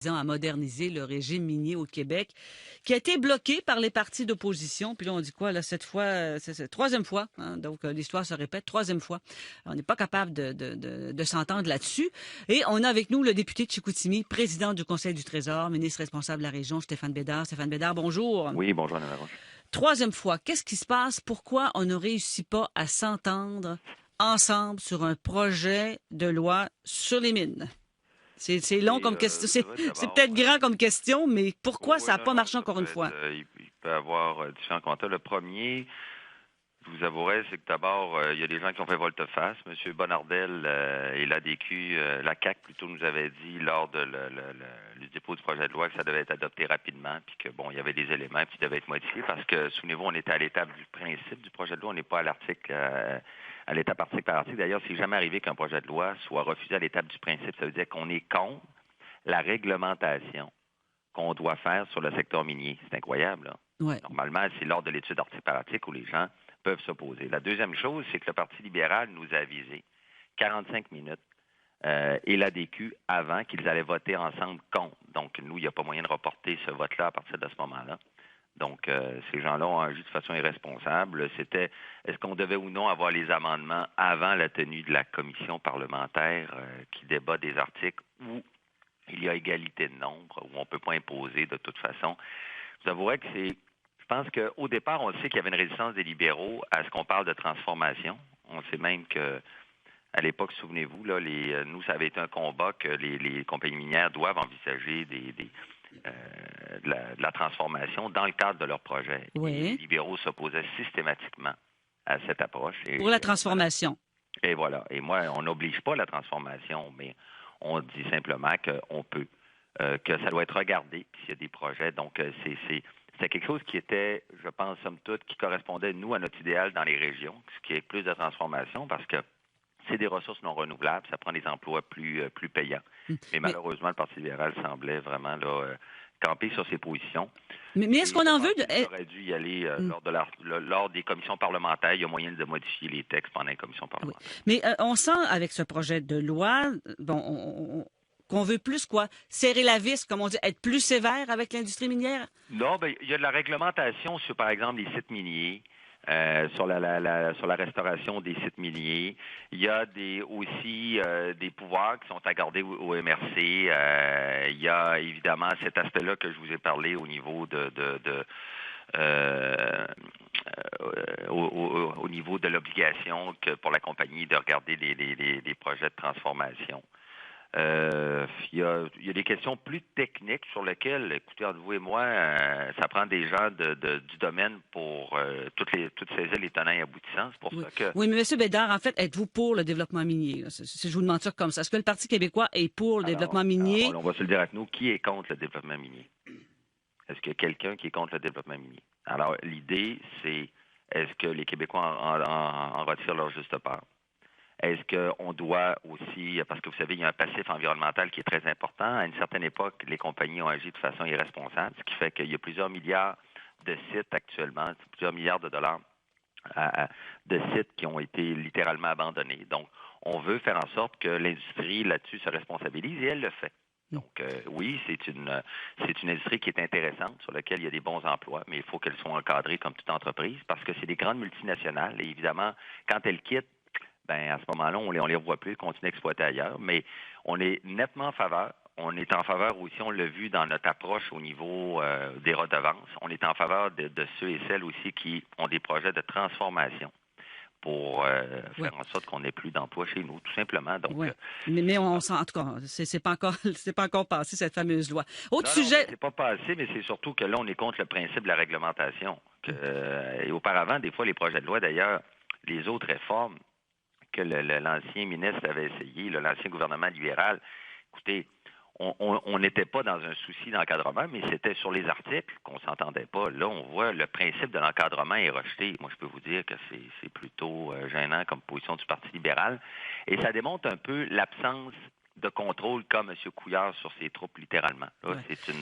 visant à moderniser le régime minier au Québec, qui a été bloqué par les partis d'opposition. Puis là, on dit quoi, là, cette fois, c'est la troisième fois, hein? Donc l'histoire se répète, troisième fois. On n'est pas capable de s'entendre là-dessus. Et on a avec nous le député de Chicoutimi, président du Conseil du Trésor, ministre responsable de la région, Stéphane Bédard. Stéphane Bédard, bonjour. Oui, bonjour, Mme Laroche. Troisième fois, qu'est-ce qui se passe? Pourquoi on ne réussit pas à s'entendre ensemble sur un projet de loi sur les mines? C'est long comme question. C'est D'abord, peut-être grand comme question, mais pourquoi oui, ça n'a non, pas non, marché ça encore peut une être, fois? il peut y avoir différents constats. Le premier, je vous avouerai, c'est que d'abord, il y a des gens qui ont fait volte-face. M. Bonnardel et l'ADQ, la CAQ plutôt, nous avait dit lors de le dépôt du projet de loi que ça devait être adopté rapidement, puis que bon, il y avait des éléments qui devaient être modifiés parce que, souvenez-vous, on était à l'étape du principe du projet de loi, on n'est pas à l'article, à l'étape article par article. D'ailleurs, c'est jamais arrivé qu'un projet de loi soit refusé à l'étape du principe. Ça veut dire qu'on est contre la réglementation qu'on doit faire sur le secteur minier. C'est incroyable, là. Ouais. Normalement, c'est lors de l'étude article par article où les gens peuvent s'opposer. La deuxième chose, c'est que le Parti libéral nous a avisé 45 minutes et l'ADQ avant qu'ils allaient voter ensemble contre. Donc, nous, il n'y a pas moyen de reporter ce vote-là à partir de ce moment-là. Donc, ces gens-là ont agi de façon irresponsable. C'était, est-ce qu'on devait ou non avoir les amendements avant la tenue de la commission parlementaire qui débat des articles où il y a égalité de nombre, où on ne peut pas imposer de toute façon. Je vous avouerai que je pense qu'au départ, on sait qu'il y avait une résistance des libéraux à ce qu'on parle de transformation. On sait même que à l'époque, souvenez-vous, là, nous, ça avait été un combat que les compagnies minières doivent envisager de la transformation dans le cadre de leur projet. Et les Oui. libéraux s'opposaient systématiquement à cette approche. Pour la transformation. Et voilà. Et moi, on n'oblige pas la transformation, mais on dit simplement qu'on peut, que ça doit être regardé, puis s'il y a des projets. Donc, c'est quelque chose qui était, je pense, somme toute, qui correspondait, nous, à notre idéal dans les régions, ce qui est plus de transformation, parce que c'est des ressources non renouvelables, ça prend des emplois plus payants. Mais Mais, malheureusement, le Parti libéral semblait vraiment là, camper sur ses positions. mais est-ce Et qu'on je en pense veut? qu'il aurait dû y aller lors des commissions parlementaires. Il y a moyen de modifier les textes pendant les commissions Oui. parlementaires. Mais on sent avec ce projet de loi, bon, qu'on veut plus quoi? Serrer la vis, comme on dit, être plus sévère avec l'industrie minière? Non, ben, il y a de la réglementation sur, par exemple, les sites miniers, sur sur la restauration des sites miniers. Il y a aussi des pouvoirs qui sont accordés au MRC. Il y a évidemment cet aspect-là que je vous ai parlé au niveau euh, au niveau de l'obligation que pour la compagnie de regarder les projets de transformation. Il y a des questions plus techniques sur lesquelles, écoutez, entre vous et moi, ça prend des gens du domaine pour toutes saisir les tenants et aboutissants. C'est pour Oui. ça que Oui, mais M. Bédard, en fait, êtes-vous pour le développement minier? Là? Si je vous demande ça comme ça. Est-ce que le Parti québécois est pour le développement alors, minier? on va se le dire avec nous, qui est contre le développement minier? Est-ce qu'il y a quelqu'un qui est contre le développement minier? Alors, l'idée, c'est est-ce que les Québécois en retirent leur juste part? Est-ce qu'on doit aussi, parce que vous savez, il y a un passif environnemental qui est très important. À une certaine époque, les compagnies ont agi de façon irresponsable, ce qui fait qu'il y a plusieurs milliards de sites actuellement, plusieurs milliards de dollars de sites qui ont été littéralement abandonnés. Donc, on veut faire en sorte que l'industrie là-dessus se responsabilise et elle le fait. Donc, oui, c'est une industrie qui est intéressante, sur laquelle il y a des bons emplois, mais il faut qu'elle soit encadrée comme toute entreprise parce que c'est des grandes multinationales et évidemment, quand elles quittent, ben à ce moment-là, on les revoit plus, continuent à exploiter ailleurs, mais on est nettement en faveur. On est en faveur aussi, on l'a vu dans notre approche au niveau des redevances, on est en faveur de ceux et celles aussi qui ont des projets de transformation pour Oui. faire en sorte qu'on n'ait plus d'emplois chez nous, tout simplement. Donc, Oui. Mais on sent, en tout cas, c'est pas encore, c'est pas encore passé, cette fameuse loi. Autre non, mais sujet. c'est pas passé, mais c'est surtout que là, on est contre le principe de la réglementation. Et auparavant, des fois, les projets de loi, d'ailleurs, les autres réformes que l'ancien ministre avait essayé, l'ancien gouvernement libéral, écoutez, on n'était pas dans un souci d'encadrement, mais c'était sur les articles qu'on s'entendait pas. Là, on voit le principe de l'encadrement est rejeté. Moi, je peux vous dire que c'est plutôt gênant comme position du Parti libéral. Et ça démontre un peu l'absence de contrôle qu'a M. Couillard sur ses troupes, littéralement. Là, Ouais. c'est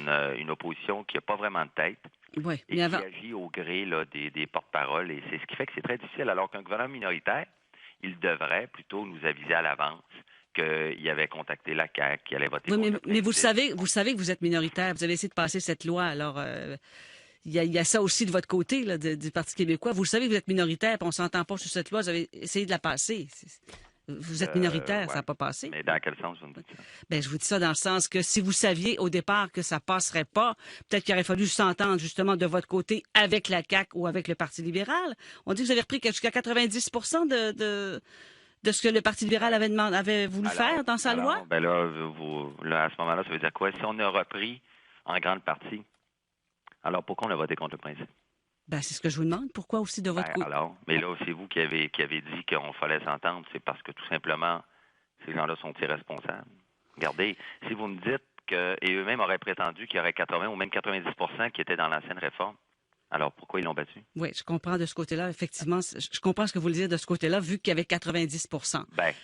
une opposition qui n'a pas vraiment de tête Oui. et Mais qui avant. agit au gré là, des porte-paroles. Et c'est ce qui fait que c'est très difficile, alors qu'un gouvernement minoritaire, il devrait plutôt nous aviser à l'avance qu'il avait contacté la CAQ, qu'il allait voter Oui, contre le mais principe. vous savez que vous êtes minoritaire. Vous avez essayé de passer cette loi. Alors, il y a ça aussi de votre côté, là, du Parti québécois. Vous le savez que vous êtes minoritaire, puis on s'entend pas sur cette loi. Vous avez essayé de la passer. Vous êtes minoritaire, ça Ouais. n'a pas passé. Mais dans quel sens vous me dites ça? Ben, je vous dis ça dans le sens que si vous saviez au départ que ça passerait pas, peut-être qu'il aurait fallu s'entendre justement de votre côté avec la CAQ ou avec le Parti libéral. On dit que vous avez repris jusqu'à 90 de ce que le Parti libéral avait voulu faire dans sa loi. Ben là, là, à ce moment-là, ça veut dire quoi? Si on a repris en grande partie, alors pourquoi on a voté contre le principe? Ben, c'est ce que je vous demande. Pourquoi aussi de votre côté? Alors, mais là, c'est vous qui avez dit qu'on fallait s'entendre. C'est parce que tout simplement, ces gens-là sont irresponsables. Regardez, si vous me dites que, et eux-mêmes auraient prétendu qu'il y aurait 80 ou même 90 qui étaient dans l'ancienne réforme, alors pourquoi ils l'ont battu? Oui, je comprends de ce côté-là. Effectivement, je comprends ce que vous voulez dire de ce côté-là, vu qu'il y avait 90 Ben,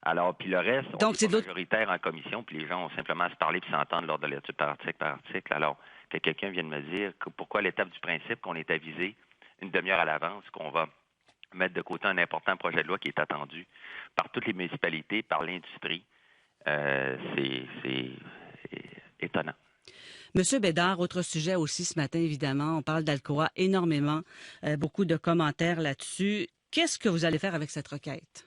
alors, puis le reste, on Donc, c'est est majoritaire en commission, puis les gens ont simplement à se parler puis s'entendre lors de l'étude par article. Alors, que quelqu'un vienne me dire que pourquoi à l'étape du principe qu'on est avisé une demi-heure à l'avance qu'on va mettre de côté un important projet de loi qui est attendu par toutes les municipalités, par l'industrie, c'est étonnant. Monsieur Bédard, autre sujet aussi ce matin, évidemment. On parle d'Alcoa énormément. Beaucoup de commentaires là-dessus. Qu'est-ce que vous allez faire avec cette requête?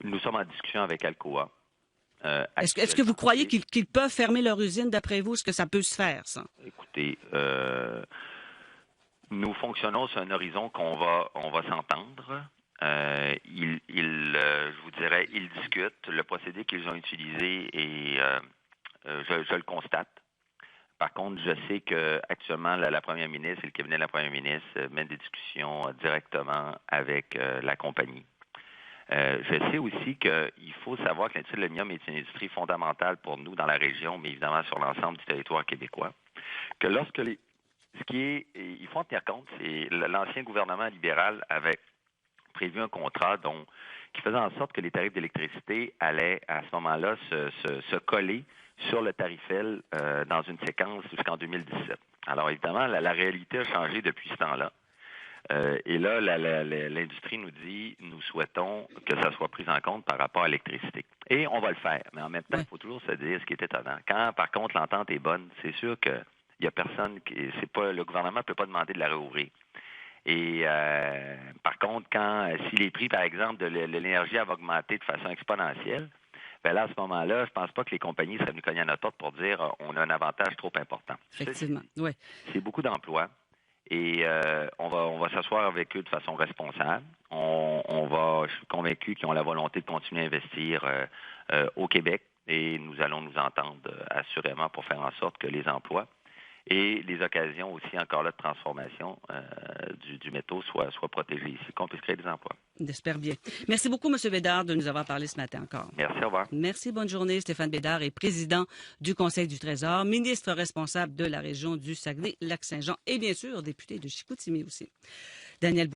Nous sommes en discussion avec Alcoa. Est-ce que vous croyez qu'ils peuvent fermer leur usine, d'après vous? Est-ce que ça peut se faire, ça? Écoutez, nous fonctionnons sur un horizon qu'on va s'entendre. Je vous dirais, ils discutent. Le procédé qu'ils ont utilisé et je le constate. Par contre, je sais qu'actuellement, la première ministre et le cabinet de la première ministre mènent des discussions directement avec la compagnie. Je sais aussi qu'il faut savoir que l'industrie de l'aluminium est une industrie fondamentale pour nous dans la région, mais évidemment sur l'ensemble du territoire québécois. Que lorsque il faut en tenir compte, c'est l'ancien gouvernement libéral avait prévu un contrat qui faisait en sorte que les tarifs d'électricité allaient à ce moment-là se coller sur le tarifel dans une séquence jusqu'en 2017. Alors évidemment, la réalité a changé depuis ce temps-là. Et là, l'industrie nous dit, nous souhaitons que ça soit pris en compte par rapport à l'électricité. Et on va le faire. Mais en même temps, il faut toujours se dire ce qui est étonnant. Quand, par contre, l'entente est bonne, c'est sûr qu'il n'y a personne le gouvernement ne peut pas demander de la réouvrir. Et par contre, si les prix, par exemple, de l'énergie avaient augmenté de façon exponentielle, bien là, à ce moment-là, je ne pense pas que les compagnies seraient venues cogner à notre porte pour dire on a un avantage trop important. Effectivement, oui. C'est beaucoup d'emplois. Et on va s'asseoir avec eux de façon responsable. Je suis convaincu qu'ils ont la volonté de continuer à investir au Québec et nous allons nous entendre assurément pour faire en sorte que les emplois et les occasions aussi encore là de transformation du métaux soient protégées ici, qu'on puisse créer des emplois. J'espère bien. Merci beaucoup, M. Bédard, de nous avoir parlé ce matin encore. Merci, au revoir. Merci, bonne journée. Stéphane Bédard est président du Conseil du Trésor, ministre responsable de la région du Saguenay-Lac-Saint-Jean et bien sûr député de Chicoutimi aussi. Daniel